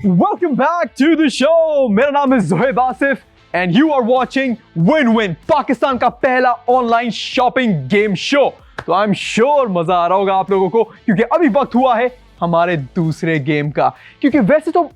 Welcome back to the show. मेरा नाम है Zoheb Asif and you are watching Win Win, Pakistan का पहला ऑनलाइन शॉपिंग गेम शो। तो आई एम श्योर मजा आ रहा होगा आप लोगों को, क्योंकि अभी वक्त हुआ है हमारे दूसरे गेम का। क्योंकि वैसे तो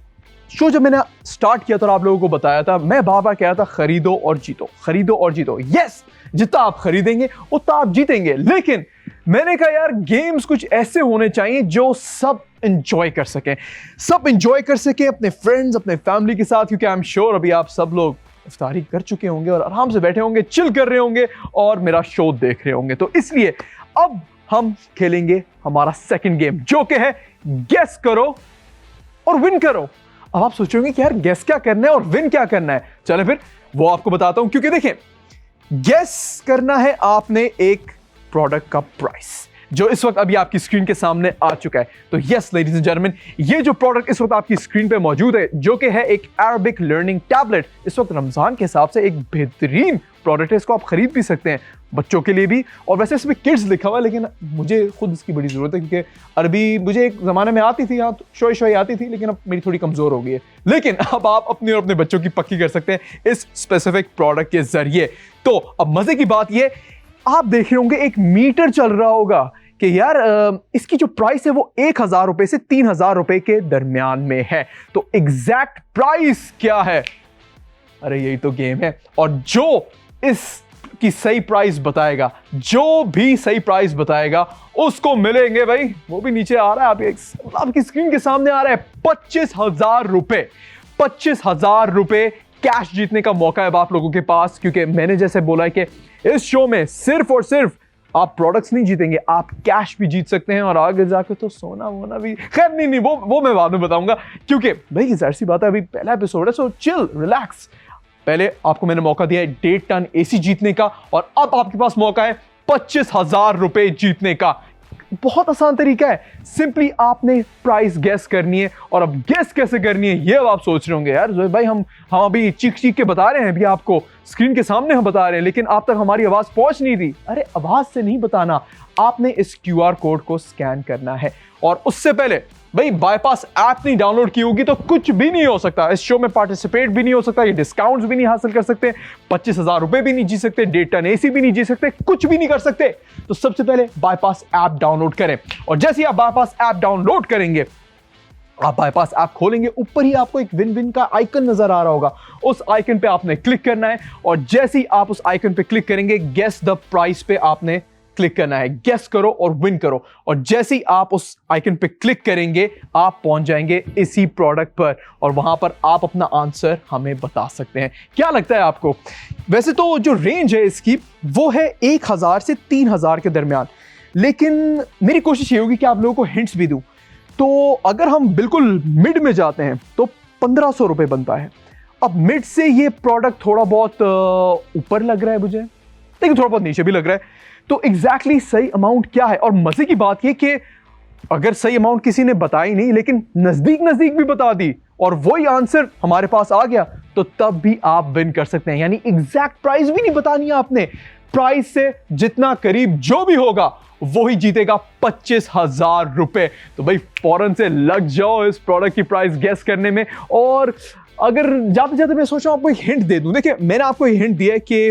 शो जब मैंने स्टार्ट किया था आप लोगों को बताया था, मैं बार बार कह रहा था खरीदो और जीतो, खरीदो और जीतो। यस, जितना आप खरीदेंगे उतना आप जीतेंगे। लेकिन मैंने कहा यार गेम्स कुछ ऐसे होने चाहिए जो सब एंजॉय कर सकें, सब एंजॉय कर सकें अपने फ्रेंड्स, अपने फैमिली के साथ। क्योंकि आई एम श्योर अभी आप सब लोग इफ्तारी कर चुके होंगे और आराम से बैठे होंगे, चिल कर रहे होंगे और मेरा शो देख रहे होंगे। तो इसलिए अब हम खेलेंगे हमारा सेकंड गेम, जो कि है गेस करो और विन करो। अब आप सोचोगे कि यार गेस क्या करना है और विन क्या करना है। चले फिर वो आपको बताता हूं। क्योंकि देखें, गेस करना है आपने एक प्रोडक्ट का प्राइस, जो इस वक्त अभी आपकी स्क्रीन के सामने आ चुका है। तो यस लेडीज एंड जेंटलमैन, ये जो प्रोडक्ट इस वक्त आपकी स्क्रीन पे मौजूद है, जो कि है एक अरबिक लर्निंग टैबलेट, इस वक्त रमजान के हिसाब से एक बेहतरीन प्रोडक्ट है। इसको आप खरीद भी सकते हैं बच्चों के लिए भी, और वैसे इसमें किड्स लिखा हुआ है, लेकिन मुझे खुद इसकी बड़ी जरूरत है क्योंकि अरबी मुझे एक जमाने में आती थी, हाँ शोई शोई आती थी, लेकिन अब मेरी थोड़ी कमजोर हो गई है। लेकिन अब आप अपने और अपने बच्चों की पक्की कर सकते हैं इस स्पेसिफिक प्रोडक्ट के जरिए। तो अब मजे की बात यह, आप देख रहे होंगे एक मीटर चल रहा होगा कि यार इसकी जो प्राइस है वो 1,000 रुपए से 3,000 रुपए के दरमियान में है। तो एग्जैक्ट प्राइस क्या है? अरे यही तो गेम है। और जो इसकी सही प्राइस बताएगा, जो भी सही प्राइस बताएगा, उसको मिलेंगे भाई, वो भी नीचे आ रहा है आपकी स्क्रीन के सामने आ रहा है, 25,000 रुपए। 25,000 रुपए कैश जीतने का मौका है अब आप लोगों के पास। क्योंकि मैंने जैसे बोला है कि इस शो में सिर्फ और सिर्फ आप प्रोडक्ट्स नहीं जीतेंगे, आप कैश भी जीत सकते हैं, और आगे जाके तो सोना वोना भी। खैर नहीं, वो मैं बाद में बताऊंगा, क्योंकि भाई जाहिर सी बात है अभी पहला एपिसोड है, सो चिल रिलैक्स। पहले आपको मैंने मौका दिया है 1.5 टन एसी जीतने का, और अब आपके पास मौका है 25,000 रुपए जीतने का। बहुत आसान तरीका है, सिंपली आपने प्राइस गेस करनी है। और अब गेस कैसे करनी है ये अब आप सोच रहे होंगे, यार जोए भाई हम अभी चीख के बता रहे हैं, अभी आपको स्क्रीन के सामने हम बता रहे हैं, लेकिन आप तक हमारी आवाज पहुंच नहीं रही। अरे आवाज से नहीं बताना, आपने इस QR कोड को स्कैन करना है। और उससे पहले भाई बाईपास ऐप नहीं डाउनलोड की होगी तो कुछ भी नहीं हो सकता, इस शो में पार्टिसिपेट भी नहीं हो सकता, ये डिस्काउंट्स भी नहीं हासिल कर सकते, 25,000 रुपए भी नहीं जीत सकते, 1.5 टन एसी भी नहीं जीत सकते, कुछ भी नहीं कर सकते। तो सबसे पहले बाईपास ऐप डाउनलोड करें, और जैसे ही आप बाईपास ऐप डाउनलोड करेंगे, आप बाईपास ऐप खोलेंगे, ऊपर ही आपको एक विन विन का आइकन नजर आ रहा होगा, उस आइकन पे आपने क्लिक करना है। और जैसे ही आप उस आइकन पे क्लिक करेंगे, गेस द प्राइस पे आपने क्लिक करना है, गेस करो और विन करो। और जैसे ही आप उस आइकन पे क्लिक करेंगे, आप पहुंच जाएंगे इसी प्रोडक्ट पर, और वहां पर आप अपना आंसर हमें बता सकते हैं। क्या लगता है आपको? वैसे तो जो रेंज है इसकी वो है 1,000 से 3,000 के दरमियान, लेकिन मेरी कोशिश ये होगी कि आप लोगों को हिंट्स भी दूं। तो अगर हम बिल्कुल मिड में जाते हैं तो 1,500 रुपए बनता है। अब मिड से ये प्रोडक्ट थोड़ा बहुत ऊपर लग रहा है मुझे, लेकिन थोड़ा बहुत नीचे भी लग रहा है। तो एग्जैक्टली सही अमाउंट क्या है? और मजे की बात यह कि अगर सही अमाउंट किसी ने बताई नहीं, लेकिन नजदीक भी बता दी और वही आंसर हमारे पास आ गया, तो तब भी आप विन कर सकते हैं। यानी एग्जैक्ट प्राइस भी नहीं बतानी है आपने, प्राइस से जितना करीब जो भी होगा वही जीतेगा 25,000 रुपए। तो भाई फौरन से लग जाओ इस प्रोडक्ट की प्राइस गेस करने में। और अगर जाते जाते मैं सोच रहा हूं आपको एक हिंट दे दूं। देखिए मैंने आपको एक हिंट दिया है कि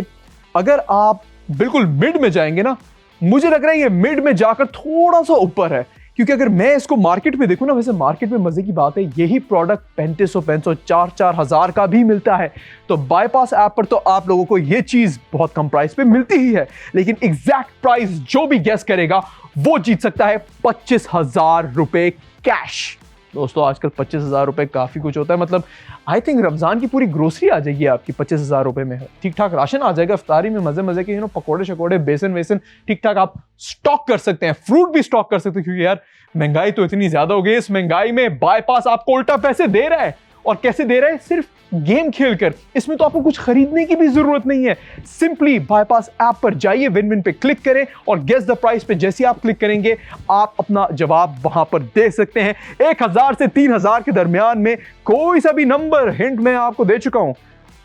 अगर आप बिल्कुल मिड में जाएंगे ना, मुझे लग रहा है ये मिड में जाकर थोड़ा सा ऊपर है। क्योंकि अगर मैं इसको मार्केट में देखूं ना, वैसे मार्केट में मजे की बात है यही प्रोडक्ट 3,500 4,000 4,000 का भी मिलता है। तो बाईपास ऐप पर तो आप लोगों को ये चीज बहुत कम प्राइस पे मिलती ही है, लेकिन एग्जैक्ट प्राइस जो भी गेस करेगा वो जीत सकता है 25,000 रुपए कैश। दोस्तों आजकल 25,000 रुपए काफी कुछ होता है, मतलब आई थिंक रमजान की पूरी ग्रोसरी आ जाएगी आपकी 25,000 रुपए में। ठीक ठाक राशन आ जाएगा, इफ्तारी में मजे के पकोड़े शकोड़े, बेसन वेसन ठीक ठाक आप स्टॉक कर सकते हैं, फ्रूट भी स्टॉक कर सकते हैं। क्योंकि यार महंगाई तो इतनी ज्यादा हो गई, इस महंगाई में बाईपास आपको उल्टा पैसे दे रहा है। और कैसे दे रहा है? सिर्फ गेम खेलकर। इसमें तो आपको कुछ खरीदने की भी जरूरत नहीं है, सिंपली बाईपास ऐप पर जाइए, विन विन पे क्लिक करें और गेस द प्राइस पे जैसे आप क्लिक करेंगे आप अपना जवाब वहां पर दे सकते हैं। 1,000 से 3,000 के दरमियान में कोई सा भी नंबर, हिंट मैं आपको दे चुका हूं,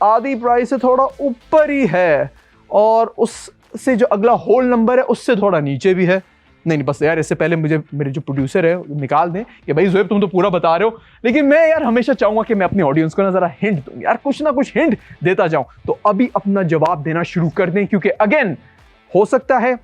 आधी प्राइस से थोड़ा ऊपर ही है, और उससे जो अगला होल नंबर है उससे थोड़ा नीचे भी है। नहीं बस यार, इससे पहले मुझे मेरे जो प्रोड्यूसर है निकाल दें कि भाई ज़ोएब तुम तो पूरा बता रहे हो, लेकिन मैं यार हमेशा चाहूंगा कि मैं अपनी ऑडियंस को ना जरा हिंट दूं यार, कुछ ना कुछ हिंट देता जाऊं। तो अभी अपना जवाब देना शुरू कर दें, क्योंकि अगेन हो सकता है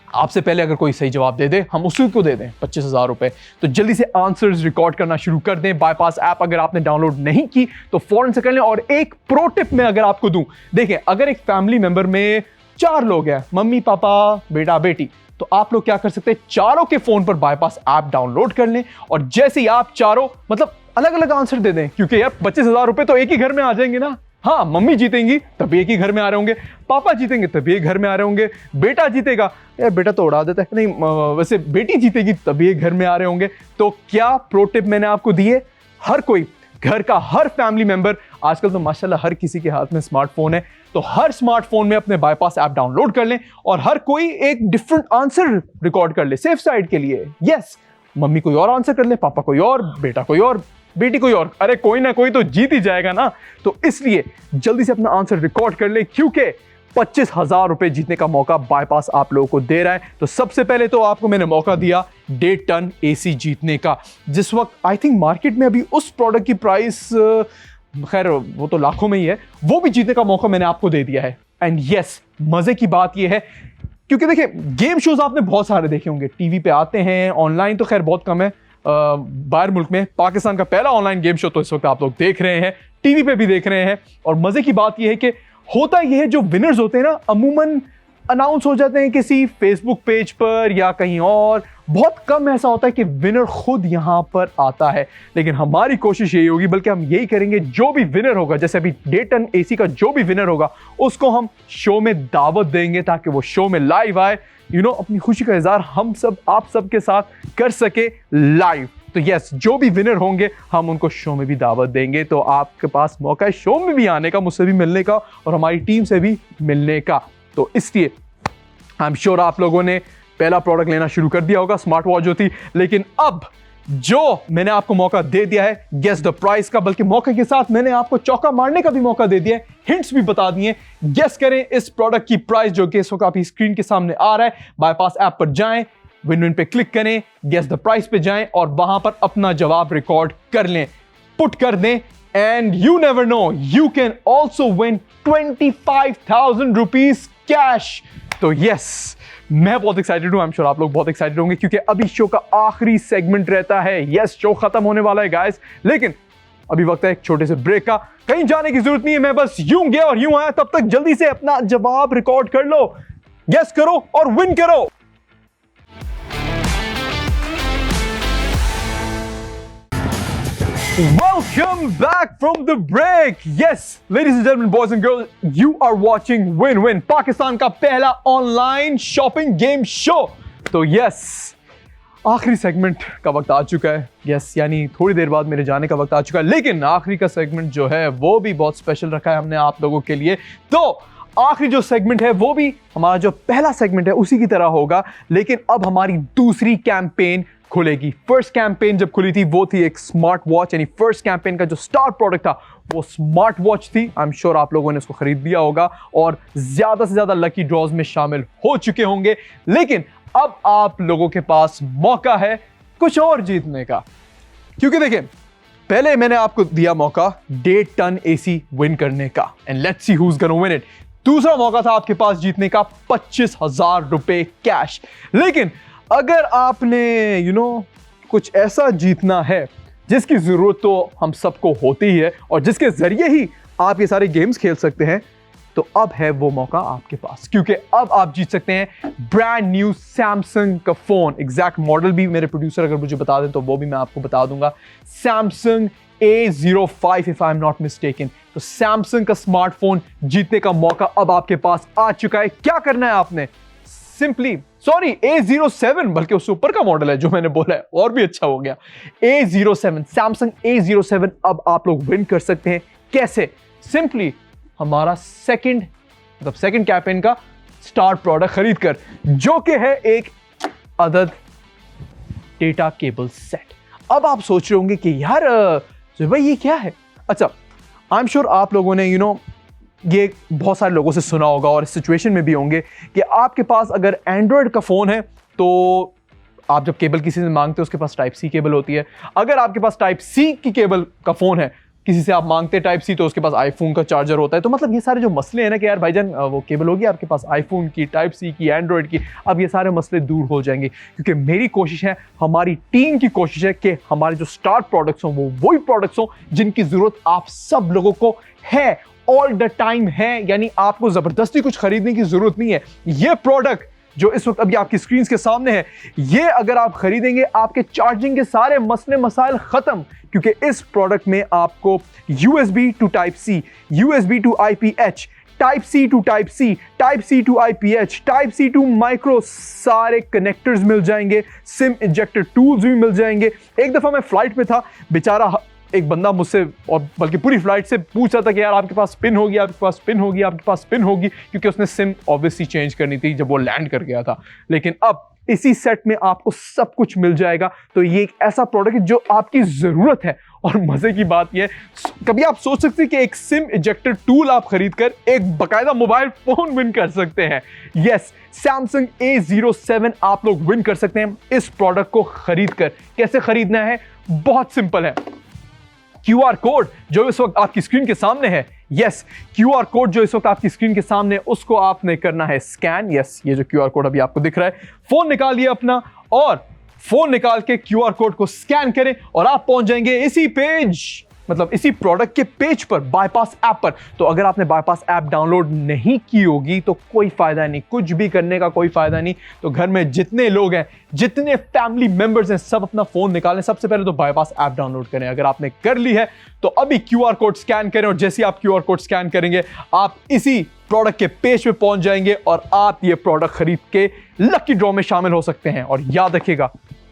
आपसे पहले अगर कोई सही जवाब दे दे हम उसी को दे दें 25,000 रुपए। तो जल्दी से आंसर्स रिकॉर्ड करना शुरू कर दें। बायपास ऐप अगर आपने डाउनलोड नहीं की तो फौरन से कर लें। और एक प्रो टिप मैं अगर आपको दूं, देखें अगर एक फैमिली मेंबर में 4 लोग हैं, मम्मी पापा बेटा बेटी, तो आप लोग क्या कर सकते हैं, चारों के फोन पर बायपास ऐप डाउनलोड कर लें और जैसे ही आप चारों मतलब अलग अलग आंसर दे दें, क्योंकि यार 25,000 रुपए तो एक ही घर में आ जाएंगे ना। हाँ, मम्मी जीतेंगी तब एक ही घर में आ रहे होंगे, पापा जीतेंगे तब एक घर में आ रहे होंगे, बेटा जीतेगा यार बेटा तो उड़ा देता है, नहीं वैसे बेटी जीतेगी तब एक घर में आ रहे होंगे। तो क्या प्रो टिप मैंने आपको दी है, हर कोई घर का हर फैमिली मेंबर, आजकल तो माशाल्लाह हर किसी के हाथ में स्मार्टफोन है, तो हर स्मार्टफोन में अपने बायपास ऐप डाउनलोड कर लें और हर कोई एक डिफरेंट आंसर रिकॉर्ड कर ले सेफ साइड के लिए। यस, मम्मी कोई और आंसर कर ले, पापा कोई और, बेटा कोई और, बेटी कोई और, अरे कोई ना कोई तो जीत ही जाएगा ना। तो इसलिए जल्दी से अपना आंसर रिकॉर्ड कर ले, क्योंकि 25,000 रुपए जीतने का मौका बायपास आप लोगों को दे रहा है। तो सबसे पहले तो आपको मैंने मौका दिया 1.5 टन एसी जीतने का, जिस वक्त आई थिंक मार्केट में अभी उस प्रोडक्ट की प्राइस खैर वो तो लाखों में ही है, वो भी जीतने का मौका मैंने आपको दे दिया है। एंड यस, मजे की बात यह है क्योंकि देखिए गेम शोज आपने बहुत सारे देखे होंगे, टीवी पे आते हैं, ऑनलाइन तो खैर बहुत कम है। बाहर मुल्क में पाकिस्तान का पहला ऑनलाइन गेम शो तो इस वक्त आप लोग देख रहे हैं, टीवी पे भी देख रहे हैं। और मजे की बात यह है कि होता यह है, जो विनर्स होते हैं ना अमूमन अनाउंस हो जाते हैं किसी फेसबुक पेज पर या कहीं और, बहुत कम ऐसा होता है कि विनर खुद यहां पर आता है। लेकिन हमारी कोशिश यही होगी, बल्कि हम यही करेंगे, जो भी विनर होगा, जैसे अभी 1.5 टन एसी का जो भी विनर होगा उसको हम शो में दावत देंगे ताकि वो शो में लाइव आए, अपनी खुशी का इजहार हम सब आप सब के साथ कर सके लाइव। तो यस, जो भी विनर होंगे हम उनको शो में भी दावत देंगे। तो आपके पास मौका है शो में भी आने का, मुझसे भी मिलने का और हमारी टीम से भी मिलने का। तो इसलिए आई एम श्योर आप लोगों ने पहला प्रोडक्ट लेना शुरू कर दिया होगा, स्मार्ट वॉच जो थी। लेकिन अब जो मैंने आपको मौका दे दिया है गेस द प्राइस का, बल्कि मौके के साथ मैंने आपको चौका मारने का भी मौका दे दिया है, हिंट्स भी बता दिए। गेस करें इस प्रोडक्ट की प्राइस, जो कि इस वक्त आपकी स्क्रीन के सामने आ रहा है। बायपास ऐप पर जाएं, विन विन पे क्लिक करें, गेस द प्राइस पे जाएं और वहां पर अपना जवाब रिकॉर्ड कर लें, पुट कर दें। And you never know, you can also win 25,000 rupees cash. तो यस, मैं बहुत एक्साइटेड हूं, आई एम श्योर आप लोग बहुत एक्साइटेड होंगे, क्योंकि अभी शो का आखिरी सेगमेंट रहता है। यस, शो खत्म होने वाला है गाइस, लेकिन अभी वक्त है एक छोटे से ब्रेक का। कहीं जाने की जरूरत नहीं है, मैं बस यूं गया और यूं आया। तब तक जल्दी से अपना जवाब रिकॉर्ड कर लो, गेस करो और विन करो। Welcome back from the break. Yes, ladies and gentlemen, boys and girls, you are watching Win Win, Pakistan का पहला ऑनलाइन शॉपिंग गेम शो। तो यस, आखिरी सेगमेंट का वक्त आ चुका है। यस, यानी थोड़ी देर बाद मेरे जाने का वक्त आ चुका है, लेकिन आखिरी का सेगमेंट जो है वो भी बहुत स्पेशल रखा है हमने आप लोगों के लिए। तो आखिरी जो सेगमेंट है वो भी हमारा जो पहला सेगमेंट है उसी की तरह होगा, लेकिन अब हमारी दूसरी कैंपेन खुलेगी। फर्स्ट कैंपेन जब खुली थी वो थी एक स्मार्ट वॉच, यानी फर्स्ट कैंपेन का जो स्टार प्रोडक्ट था वो स्मार्ट वॉच थी। आई एम श्योर आप लोगों ने इसको खरीद लिया होगा और ज्यादा से ज्यादा लकी ड्रॉज में शामिल हो चुके होंगे। लेकिन अब आप लोगों के पास मौका है कुछ और जीतने का, क्योंकि देखिए पहले मैंने आपको दिया मौका 1.5 टन एसी विन करने का, and let's see who is gonna win it. दूसरा मौका था आपके पास जीतने का 25,000 रुपए कैश। लेकिन अगर आपने कुछ ऐसा जीतना है जिसकी जरूरत तो हम सबको होती ही है और जिसके जरिए ही आप ये सारे गेम्स खेल सकते हैं, तो अब है वो मौका आपके पास, क्योंकि अब आप जीत सकते हैं ब्रांड न्यू सैमसंग का फोन। एग्जैक्ट मॉडल भी मेरे प्रोड्यूसर अगर मुझे बता दें तो वो भी मैं आपको बता दूंगा, Samsung A05 if I am not mistaken. तो सैमसंग का स्मार्टफोन जीतने का मौका अब आपके पास आ चुका है। क्या करना है आपने, सिंपली A07, बल्कि उससे ऊपर का मॉडल है जो मैंने बोला है, और भी अच्छा हो गया, A07, सैमसंग A07 अब आप लोग विन कर सकते हैं। कैसे? सिंपली हमारा सेकंड कैंपेन का स्टार प्रोडक्ट खरीद कर, जो कि है एक अदद डेटा केबल सेट। अब आप सोच रहे होंगे कि यार भाई ये क्या है। अच्छा, आई एम श्योर आप लोगों ने ये बहुत सारे लोगों से सुना होगा और इस सिचुएशन में भी होंगे कि आपके पास अगर एंड्रॉयड का फ़ोन है तो आप जब केबल किसी से मांगते हो उसके पास टाइप सी केबल होती है। अगर आपके पास टाइप सी की केबल का फ़ोन है, किसी से आप मांगते टाइप सी, तो उसके पास आईफोन का चार्जर होता है। तो मतलब ये सारे जो मसले हैं ना कि यार भाईजान वो केबल होगी आपके पास आईफोन की, टाइप सी की, एंड्रॉयड की, अब ये सारे मसले दूर हो जाएंगे। क्योंकि मेरी कोशिश है, हमारी टीम की कोशिश है कि हमारे जो स्टार्ट प्रोडक्ट्स हों वो वही प्रोडक्ट्स हों जिनकी ज़रूरत आप सब लोगों को है, ऑल द टाइम है। यानी आपको ज़बरदस्ती कुछ खरीदने की ज़रूरत नहीं है। ये प्रोडक्ट जो इस वक्त अभी आपकी स्क्रीन के सामने है, ये अगर आप खरीदेंगे आपके चार्जिंग के सारे मसले मसाइल खत्म। क्योंकि इस प्रोडक्ट में आपको USB to type C, USB to IPH, type C to type C, type C to IPH, type C to micro सारे कनेक्टर्स मिल जाएंगे, सिम इंजेक्टर टूल्स भी मिल जाएंगे। एक दफा मैं फ्लाइट में था, बेचारा एक बंदा मुझसे और बल्कि पूरी फ्लाइट से पूछ रहा था कि यार आपके पास पिन होगी, आपके पास पिन होगी, आपके पास पिन होगी, क्योंकि उसने सिम ऑब्वियसली चेंज करनी थी जब वो लैंड कर गया था। लेकिन अब इसी सेट में आपको सब कुछ मिल जाएगा। तो ये एक ऐसा प्रोडक्ट है जो आपकी जरूरत है। और मजे की बात यह, कभी आप सोच सकते हैं कि एक सिम इजेक्टर टूल आप खरीदकर एक बकायदा मोबाइल फोन विन कर सकते हैं। यस, सैमसंग A07 आप लोग विन कर सकते हैं इस प्रोडक्ट को खरीदकर। कैसे खरीदना है? बहुत सिंपल है। QR कोड जो इस वक्त आपकी स्क्रीन के सामने है, यस, QR कोड जो इस वक्त आपकी स्क्रीन के सामने है, उसको आपने करना है स्कैन। यस, ये जो QR कोड अभी आपको दिख रहा है, फोन निकालिए अपना और फोन निकाल के QR कोड को स्कैन करें और आप पहुंच जाएंगे इसी पेज, मतलब इसी प्रोडक्ट के पेज पर, बाईपास ऐप पर। तो अगर आपने बाईपास ऐप डाउनलोड नहीं की होगी तो कोई फायदा नहीं, कुछ भी करने का कोई फायदा नहीं। तो घर में जितने लोग हैं, जितने फैमिली मेंबर्स हैं, सब अपना फोन निकालें, सबसे पहले तो बाईपास ऐप डाउनलोड करें। अगर आपने कर ली है तो अभी QR कोड स्कैन करें और जैसे आप QR कोड स्कैन करेंगे आप इसी प्रोडक्ट के पेज पे पहुंच जाएंगे और आप ये प्रोडक्ट खरीद के लकी ड्रॉ में शामिल हो सकते हैं। और याद रखिएगा,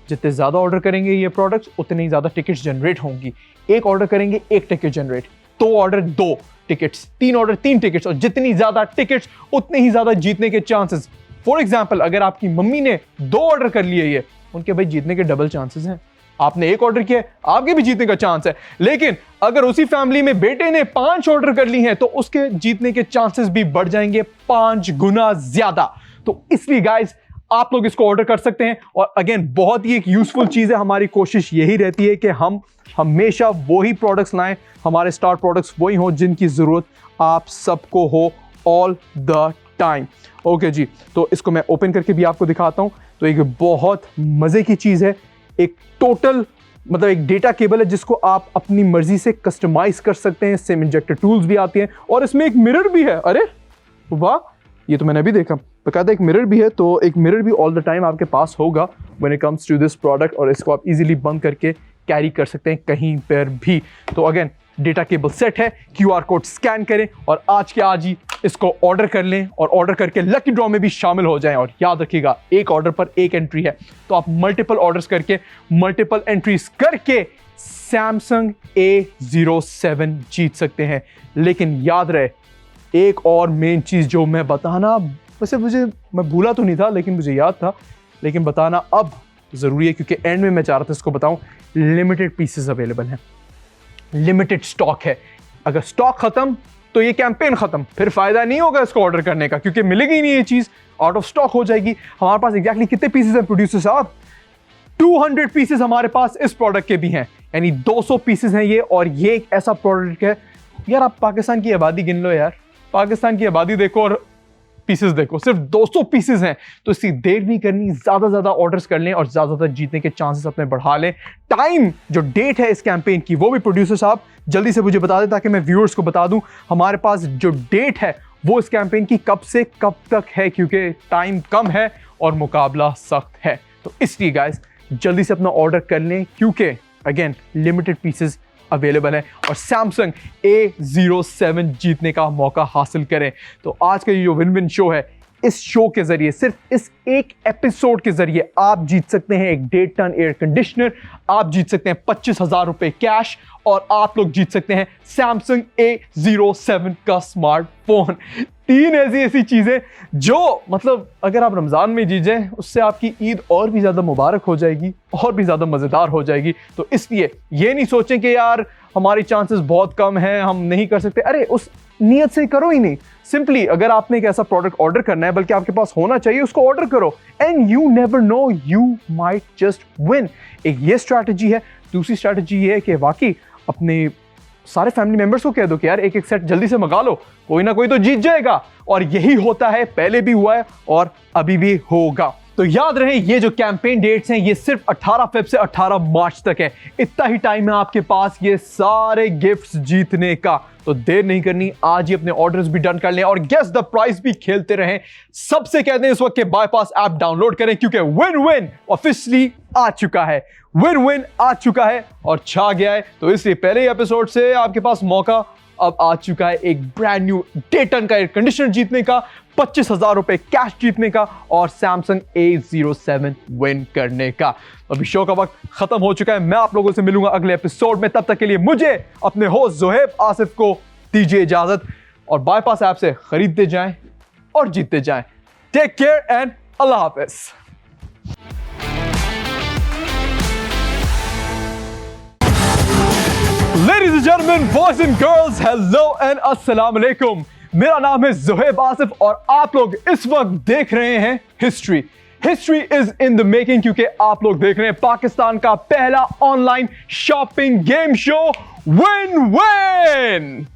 जितने ज्यादा ऑर्डर करेंगे ये प्रोडक्ट्स, उतने ही ज्यादा टिकट्स जनरेट होंगी। एक ऑर्डर करेंगे एक ticket generate, 2 order 2 tickets, 3 order 3 tickets, और जितनी ज्यादा टिकट्स उतने ही ज्यादा जीतने के चांसेस। फॉर एग्जांपल, अगर आपकी मम्मी ने 2 ऑर्डर कर लिए, ये उनके भाई जीतने के डबल चांसेस हैं। आपने 1 ऑर्डर किया, आपके भी जीतने का चांस है। लेकिन अगर उसी फैमिली में बेटे ने 5 ऑर्डर कर ली हैं तो उसके जीतने के चांसेस भी बढ़ जाएंगे 5 गुना ज्यादा। तो इसलिए गाइस, आप लोग इसको ऑर्डर कर सकते हैं। और अगेन, बहुत ही एक यूजफुल चीज है। हमारी कोशिश यही रहती है कि हम हमेशा वही प्रोडक्ट्स लाएं, हमारे स्टार प्रोडक्ट्स वही हो जिनकी जरूरत आप सबको हो ऑल द टाइम। ओके जी, तो इसको मैं ओपन करके भी आपको दिखाता हूं। तो एक बहुत मजे की चीज है, एक टोटल मतलब एक डेटा केबल है जिसको आप अपनी मर्जी से कस्टमाइज कर सकते हैं। सिम इंजेक्टर टूल्स भी आती हैं और इसमें एक मिरर भी है। अरे वाह, ये तो मैंने अभी देखा, बकायदा एक मिरर भी है। तो एक मिरर भी ऑल द टाइम आपके पास होगा when it comes to this product, और इसको आप इजीली बंद करके कैरी कर सकते हैं कहीं पर भी। तो अगेन, डेटा केबल सेट है, QR कोड स्कैन करें और आज के आज ही इसको ऑर्डर कर लें और ऑर्डर करके लकी ड्रॉ में भी शामिल हो जाएं। और याद रखिएगा, एक ऑर्डर पर एक एंट्री है, तो आप मल्टीपल ऑर्डर्स करके, मल्टीपल एंट्रीज करके सैमसंग A07 जीत सकते हैं। लेकिन याद रहे, एक और मेन चीज जो मैं बताना, वैसे मैं भूला तो नहीं था लेकिन मुझे याद था, लेकिन बताना अब जरूरी है क्योंकि एंड में मैं चाह रहा था इसको बताऊं। लिमिटेड पीसेस अवेलेबल हैं, लिमिटेड स्टॉक है। अगर स्टॉक खत्म तो ये कैंपेन खत्म, फिर फायदा नहीं होगा इसको ऑर्डर करने का, क्योंकि मिलेगी नहीं ये चीज, आउट ऑफ स्टॉक हो जाएगी। हमारे पास एग्जैक्टली कितने पीसेस हैं प्रोड्यूसर साहब? 200 पीसेस हमारे पास इस प्रोडक्ट के भी हैं, यानी 200 पीसेस हैं ये। और ये एक ऐसा प्रोडक्ट है यार, आप पाकिस्तान की आबादी गिन लो यार, पाकिस्तान की आबादी देखो और पीसेस देखो, सिर्फ 200 पीसेस हैं। तो इसकी देर नहीं करनी, ज्यादा ऑर्डर्स कर लें और ज्यादा जीतने के चांसेस अपने बढ़ा लें। टाइम, जो डेट है इस कैंपेन की, वो भी प्रोड्यूसर साहब जल्दी से मुझे बता दें ताकि मैं व्यूअर्स को बता दूं। हमारे पास जो डेट है वो इस कैंपेन की कब से कब तक है, क्योंकि टाइम कम है और मुकाबला सख्त है। तो इसलिए गाइस, जल्दी से अपना ऑर्डर कर लें क्योंकि अगेन लिमिटेड पीसेस अवेलेबल है और सैमसंग A07 जीतने का मौका हासिल करें। तो आज का ये जो विन विन शो है, इस शो के जरिए, सिर्फ इस एक एपिसोड के जरिए आप जीत सकते हैं एक 1.5 टन एयर कंडीशनर, आप जीत सकते हैं 25,000 रुपए कैश, और आप लोग जीत सकते हैं सैमसंग A07 का स्मार्टफोन। 3 ऐसी चीजें जो मतलब अगर आप रमजान में जी जाएं उससे आपकी ईद और भी ज्यादा मुबारक हो जाएगी और भी ज्यादा मजेदार हो जाएगी। तो इसलिए ये नहीं सोचें कि यार हमारी चांसेस बहुत कम हैं, हम नहीं कर सकते। अरे उस नियत से करो ही नहीं। सिंपली अगर आपने एक ऐसा प्रोडक्ट ऑर्डर करना है, बल्कि आपके पास होना चाहिए, उसको ऑर्डर करो and you never know, you might just win. एक ये स्ट्रैटेजी है। दूसरी स्ट्रैटेजी ये है कि वाकई अपने सारे फैमिली मेंबर्स को कह दो कि यार एक सेट जल्दी से मंगा लो, कोई ना कोई तो जीत जाएगा। और यही होता है, पहले भी हुआ है और अभी भी होगा। तो याद रहे ये जो कैंपेन डेट्स हैं ये सिर्फ 18 फेब से 18 मार्च तक है। इतना ही टाइम है आपके पास ये सारे गिफ्ट्स जीतने का। तो देर नहीं करनी, आज ही अपने ऑर्डर्स भी डन कर लें और गेस द प्राइस भी खेलते रहें। सबसे कहते हैं इस वक्त के बाईपास ऐप डाउनलोड करें, क्योंकि विन विन ऑफिशियली आ चुका है। विन विन आ चुका है और छा गया है। तो इसलिए पहले ही एपिसोड से आपके पास मौका अब आ चुका है एक ब्रांड न्यू डेटन का एयर कंडीशनर जीतने का, 25,000 रुपए कैश जीतने का और Samsung A07 विन करने का। अभी शो का वक्त खत्म हो चुका है। मैं आप लोगों से मिलूंगा अगले एपिसोड में। तब तक के लिए मुझे अपने होस्ट जोहेब आसिफ को दीजिए इजाजत और बाईपास ऐप से खरीदते जाएं और जीतते जाएं। टेक केयर एंड अल्लाह हाफिज। Ladies and gentlemen, boys and girls, hello and अस्सलाम वालेकुम। मेरा नाम है जोहेब आसिफ और आप लोग इस वक्त देख रहे हैं history. History is in the making, क्योंकि आप लोग देख रहे हैं पाकिस्तान का पहला online shopping game show Win Win.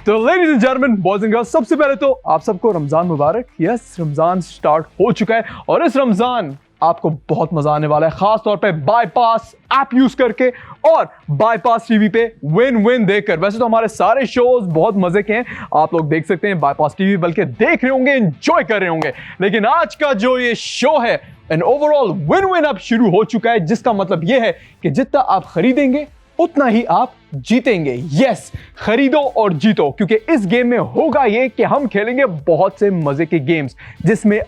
तो ladies and gentleman, boys and girls, सबसे पहले तो आप सबको रमजान मुबारक। यस, रमजान स्टार्ट हो चुका है और इस रमजान आपको बहुत मजा आने वाला है, खास तौर पे बाईपास ऐप यूज करके और बाईपास टीवी पे विन विन देखकर। वैसे तो हमारे सारे शोज बहुत मजे के हैं, आप लोग देख सकते हैं बाईपास टीवी, बल्कि देख रहे होंगे, एंजॉय कर रहे होंगे। लेकिन आज का जो ये शो है एंड ओवरऑल विन विन अब शुरू हो चुका है, जिसका मतलब ये है कि जितना आप खरीदेंगे उतना ही आप जीतेंगे। यस, खरीदो और जीतो, क्योंकि इस गेम में होगा ये कि हम खेलेंगे बहुत से मजे के गेम्स, जिसमें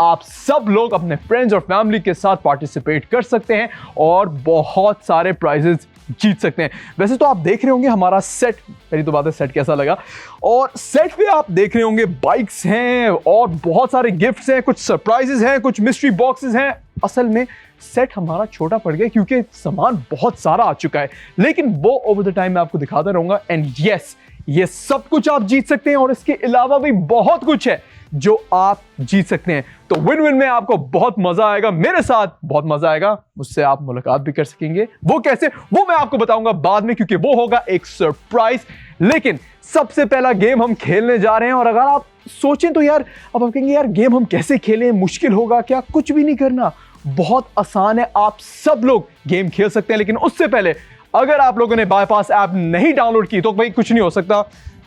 आप सब लोग अपने फ्रेंड्स और फैमिली के साथ पार्टिसिपेट कर सकते हैं और बहुत सारे प्राइजेस जीत सकते हैं। वैसे तो आप देख रहे होंगे हमारा सेट, पहली तो बात है सेट कैसा लगा, और सेट पे आप देख रहे होंगे बाइक्स हैं और बहुत सारे गिफ्ट्स हैं, कुछ सरप्राइजेस हैं, कुछ मिस्ट्री बॉक्सेस हैं। असल में सेट हमारा छोटा पड़ गया क्योंकि सामान बहुत सारा आ चुका है, लेकिन वो ओवर द टाइम मैं आपको दिखाता रहूंगा। एंड यस, ये सब कुछ आप जीत सकते हैं और इसके अलावा भी बहुत कुछ है जो आप जीत सकते हैं। तो विन विन में आपको बहुत मजा आएगा, मेरे साथ बहुत मजा आएगा, मुझसे आप मुलाकात भी कर सकेंगे। वो कैसे, वो मैं आपको बताऊंगा बाद में, क्योंकि वो होगा एक सरप्राइज। लेकिन सबसे पहला गेम हम खेलने जा रहे हैं। और अगर आप सोचें तो यार, अब आप कहेंगे यार गेम हम कैसे खेलें, मुश्किल होगा क्या? कुछ भी नहीं करना, बहुत आसान है, आप सब लोग गेम खेल सकते हैं। लेकिन उससे पहले अगर आप लोगों ने बाईपास ऐप नहीं डाउनलोड की तो भाई कुछ नहीं हो सकता,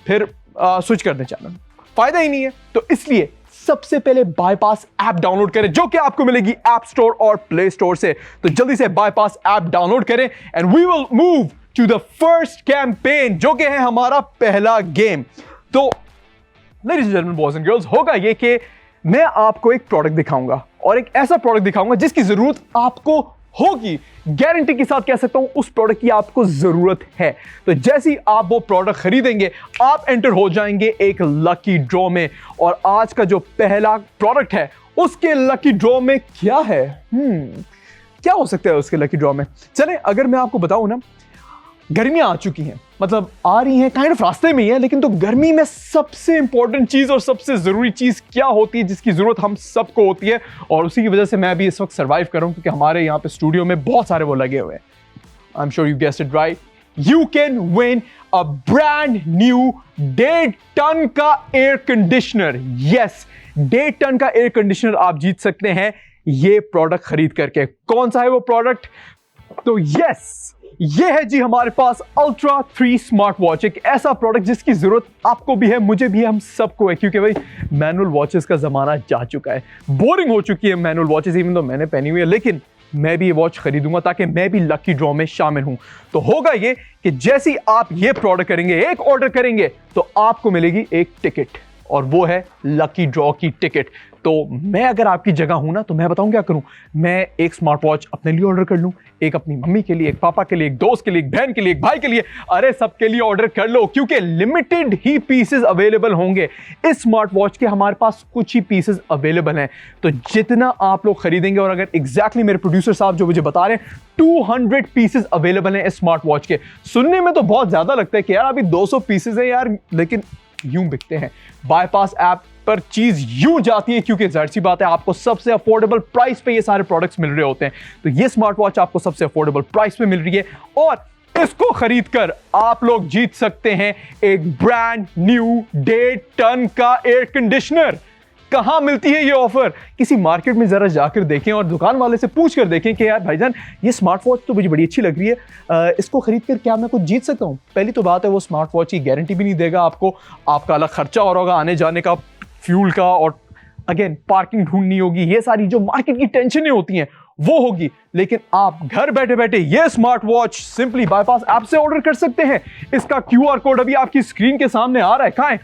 फिर स्विच कर दें चैनल, फायदा ही नहीं है। तो इसलिए सबसे पहले बाईपास ऐप डाउनलोड करें, जो कि आपको मिलेगी ऐप स्टोर और प्ले स्टोर से। तो जल्दी से बाईपास ऐप डाउनलोड करें and we will move to the first campaign, जो कि है हमारा पहला गेम। तो ladies and gentleman, boys and girls, होगा ये कि मैं आपको एक प्रोडक्ट दिखाऊंगा और एक ऐसा प्रोडक्ट दिखाऊंगा जिसकी जरूरत आपको होगी। गारंटी के साथ कह सकता हूं उस प्रोडक्ट की आपको जरूरत है। तो जैसे ही आप वो प्रोडक्ट खरीदेंगे, आप एंटर हो जाएंगे एक लकी ड्रॉ में। और आज का जो पहला प्रोडक्ट है उसके लकी ड्रॉ में क्या है, क्या हो सकता है उसके लकी ड्रॉ में? चलें, अगर मैं आपको बताऊं ना, गर्मियां आ चुकी हैं, मतलब आ रही हैं, काइंड ऑफ रास्ते में ही है। लेकिन तो गर्मी में सबसे इंपॉर्टेंट चीज और सबसे जरूरी चीज क्या होती है, जिसकी जरूरत हम सबको होती है, और उसी की वजह से मैं भी इस वक्त सर्वाइव कर रहा हूं, क्योंकि हमारे यहाँ पे स्टूडियो में बहुत सारे वो लगे हुए हैं। I am sure you guessed it right, you can win a brand new 1.5 ton का एयर कंडीशनर। यस, 1.5 टन का एयर कंडीशनर आप जीत सकते हैं ये प्रोडक्ट खरीद करके। कौन सा है वो प्रोडक्ट? तो यस, ये है जी हमारे पास अल्ट्रा 3 स्मार्ट वॉच, एक ऐसा प्रोडक्ट जिसकी जरूरत आपको भी है, मुझे भी है, हम सबको है, क्योंकि भाई मैनुअल वॉचेस का जमाना जा चुका है, बोरिंग हो चुकी है मैनुअल वॉचेस। इवन तो मैंने पहनी हुई है, लेकिन मैं भी ये वॉच खरीदूंगा ताकि मैं भी लकी ड्रॉ में शामिल हूं। तो होगा ये कि जैसे ही आप ये प्रोडक्ट करेंगे, एक ऑर्डर करेंगे, तो आपको मिलेगी एक टिकट, और वो है लकी ड्रॉ की टिकट। तो मैं अगर आपकी जगह हूं ना, तो मैं बताऊं क्या करूं। मैं एक स्मार्ट वॉच अपने लिए ऑर्डर कर लूं, एक अपनी मम्मी के लिए, एक पापा के लिए, एक दोस्त के लिए, एक बहन के लिए, एक भाई के लिए, अरे सबके लिए ऑर्डर कर लो, क्योंकि लिमिटेड ही पीसेस अवेलेबल होंगे। इस स्मार्ट वॉच के हमारे पास कुछ ही पीसेस अवेलेबल हैं, तो जितना आप लोग खरीदेंगे, और अगर एग्जैक्टली मेरे प्रोड्यूसर साहब जो मुझे बता रहे हैं 200 पीसेस अवेलेबल हैं इस स्मार्ट वॉच के। सुनने में तो बहुत ज्यादा लगता है कि यार अभी 200 पीसेस है यार, लेकिन यूं बिकते हैं। बाईपास ऐप पर चीज यूं जाती है, क्योंकि जाहिर सी बात है आपको सबसे अफोर्डेबल प्राइस पे ये सारे प्रोडक्ट्स मिल रहे होते हैं। तो ये स्मार्ट वॉच आपको सबसे अफोर्डेबल प्राइस पे मिल रही है, और इसको खरीदकर आप लोग जीत सकते हैं एक ब्रांड न्यू 1.5 टन का एयर कंडीशनर। कहां मिलती है ये ऑफर? किसी मार्केट में जरा जाकर देखें और दुकान वाले से पूछ कर देखें कि यार भाईजान ये स्मार्ट वॉच तो मुझे बड़ी अच्छी लग रही है, इसको खरीद कर क्या मैं कुछ जीत सकता हूं? पहली तो बात है वो स्मार्ट वॉच की गारंटी भी नहीं देगा आपको, आपका अलग खर्चा और होगा आने जाने का, फ्यूल का, और अगेन पार्किंग ढूंढनी होगी, ये सारी जो मार्केट की टेंशनें होती हैं वो होगी। लेकिन आप घर बैठे बैठे ये smart watch simply bypass app से ऑर्डर कर सकते हैं। इसका QR कोड अभी आपकी स्क्रीन के सामने आ रहा है, कहां है?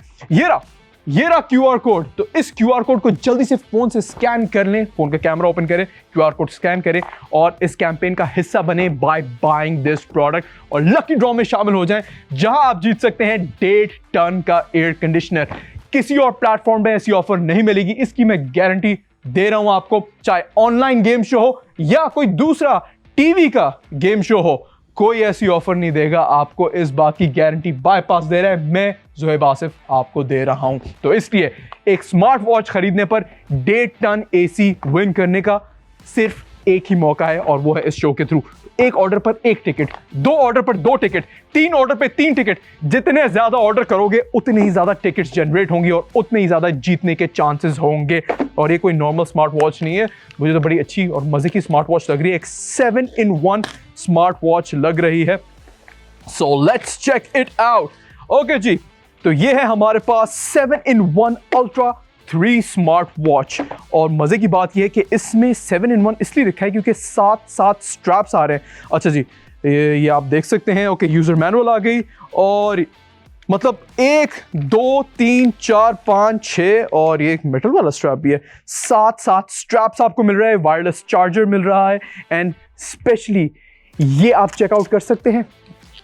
ये रहा QR कोड। तो इस QR कोड को जल्दी से फोन से स्कैन कर लें, फोन का कैमरा ओपन करें, QR कोड स्कैन करें और इस कैंपेन का हिस्सा बने बाय बाइंग दिस प्रोडक्ट, और लकी ड्रॉ में शामिल हो जाएं, जहां आप जीत सकते हैं 1.5 टन का एयर कंडीशनर। किसी और प्लेटफॉर्म पे ऐसी ऑफर नहीं मिलेगी, इसकी मैं गारंटी दे रहा हूं आपको। चाहे ऑनलाइन गेम शो हो या कोई दूसरा टीवी का गेम शो हो, कोई ऐसी ऑफर नहीं देगा आपको। इस बात की गारंटी बाईपास दे रहा है, मैं ज़ोहेब आसिफ आपको दे रहा हूं। तो इसलिए एक स्मार्ट वॉच खरीदने पर 1.5 टन AC विन करने का सिर्फ एक ही मौका है, और वो है इस शो के थ्रू। एक ऑर्डर पर एक टिकट, 2 ऑर्डर पर 2 टिकट, 3 ऑर्डर पे 3 टिकट। जितने ज्यादा ऑर्डर करोगे उतने ही ज्यादा टिकट्स जनरेट होंगी और उतने ही ज्यादा जीतने के चांसेस होंगे। और ये कोई नॉर्मल स्मार्ट वॉच नहीं है, मुझे तो बड़ी अच्छी और मजे की स्मार्ट वॉच लग रही है। एक 7-in-1 स्मार्ट वॉच लग रही है। So let's check it out. Okay जी, तो ये है हमारे पास 7-in-1 अल्ट्रा 3 स्मार्ट वॉच। और मजे की बात यह है कि इसमें 7-in-1 इसलिए लिखा है क्योंकि 7 स्ट्रैप्स आ रहे हैं। अच्छा जी, ये आप देख सकते हैं। ओके, यूजर मैनुअल आ गई, और मतलब 1 2 3 4 5 6 और ये एक मेटल वाला स्ट्रैप भी है। 7 स्ट्रैप्स आपको मिल रहा है, वायरलेस चार्जर मिल रहा है, एंड स्पेशली ये आप चेकआउट कर सकते हैं।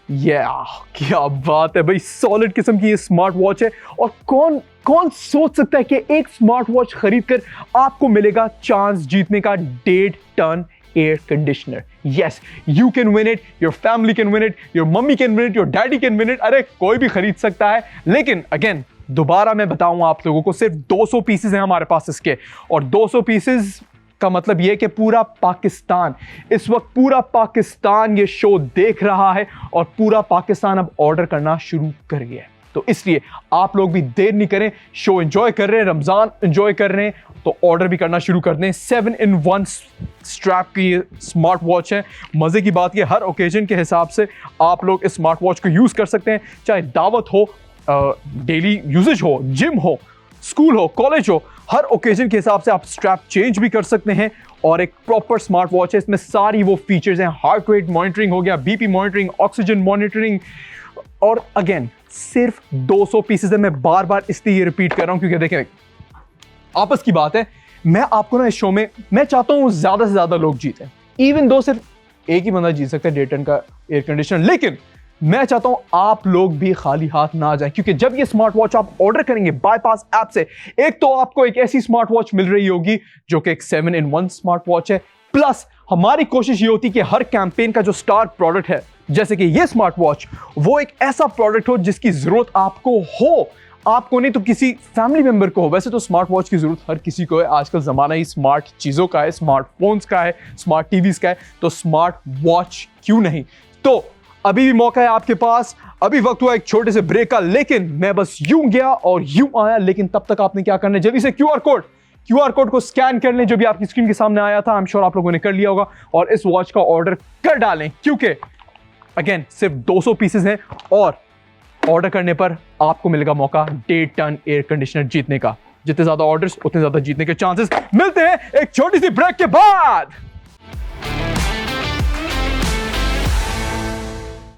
क्या बात है भाई, सॉलिड किस्म की ये स्मार्ट वॉच है। और कौन सोच सकता है कि एक स्मार्ट वॉच खरीदकर आपको मिलेगा चांस जीतने का 1.5 ton air conditioner. Yes, you can win it, your family can win it, your mummy can win it, your daddy can win it. अरे कोई भी खरीद सकता है। लेकिन अगेन दोबारा मैं बताऊंगा आप लोगों को, सिर्फ 200 पीसेस हैं हमारे पास इसके, और 200 पीसेस का मतलब यह कि पूरा पाकिस्तान, इस वक्त पूरा पाकिस्तान ये शो देख रहा है, और पूरा पाकिस्तान अब ऑर्डर करना शुरू कर गया है। तो इसलिए आप लोग भी देर नहीं करें, शो एंजॉय कर रहे हैं, रमजान एंजॉय कर रहे हैं, तो ऑर्डर भी करना शुरू कर दें। 7-in-1 स्ट्रैप की ये स्मार्ट वॉच है। मजे की बात ये, हर ओकेजन के हिसाब से आप लोग इस स्मार्ट वॉच को यूज कर सकते हैं, चाहे दावत हो, डेली यूजेज हो, जिम हो, स्कूल हो, कॉलेज हो, हर ओकेजन के हिसाब से आप स्ट्रैप चेंज भी कर सकते हैं। और एक प्रॉपर स्मार्ट वॉच है, इसमें सारी वो फीचर्स हैं, हार्ट रेट मॉनिटरिंग हो गया, BP मॉनिटरिंग, ऑक्सीजन मॉनिटरिंग, और अगेन सिर्फ 200 पीसेस है। मैं बार बार इसलिए ये रिपीट कर रहा हूं क्योंकि देखें, आपस की बात है, मैं आपको ना इस शो में मैं चाहता हूं ज्यादा से ज्यादा लोग जीतें। इवन दो सिर्फ एक ही बंदा जीत सकता है 1.5 टन का एयर कंडीशनर, लेकिन मैं चाहता हूं आप लोग भी खाली हाथ ना जाएं, क्योंकि जब ये स्मार्ट वॉच आप ऑर्डर करेंगे बाईपास ऐप से, एक तो आपको एक ऐसी स्मार्ट वॉच मिल रही होगी जो कि एक 7-in-1 स्मार्ट वॉच है, प्लस हमारी कोशिश ये होती है कि हर कैंपेन का जो स्टार प्रोडक्ट है, जैसे कि ये स्मार्ट वॉच, वो एक ऐसा प्रोडक्ट हो जिसकी जरूरत आपको हो, आपको नहीं तो किसी फैमिली मेंबर को हो। वैसे तो स्मार्ट वॉच की जरूरत हर किसी को है, आजकल जमाना ही स्मार्ट चीजों का है, स्मार्टफोन्स का है, स्मार्ट टीवीज का है, तो स्मार्ट वॉच क्यों नहीं। तो अभी भी मौका है आपके पास, अभी वक्त हुआ एक छोटे से ब्रेक का, लेकिन मैं बस यूं गया और यूं आया। लेकिन तब तक आपने क्या करना है, जल्दी से QR कोड को स्कैन कर लें, जो भी आपकी स्क्रीन के सामने आया था। आई एम श्योर आप लोगों ने कर लिया होगा, और इस वॉच का ऑर्डर कर डालें, क्योंकि अगेन सिर्फ 200 पीसेस हैं, और ऑर्डर करने पर आपको मिलेगा मौका 1.5 टन एयर कंडीशनर जीतने का। जितने ज्यादा ऑर्डर्स उतने ज्यादा जीतने के चांसेस। मिलते हैं एक छोटी सी ब्रेक के बाद।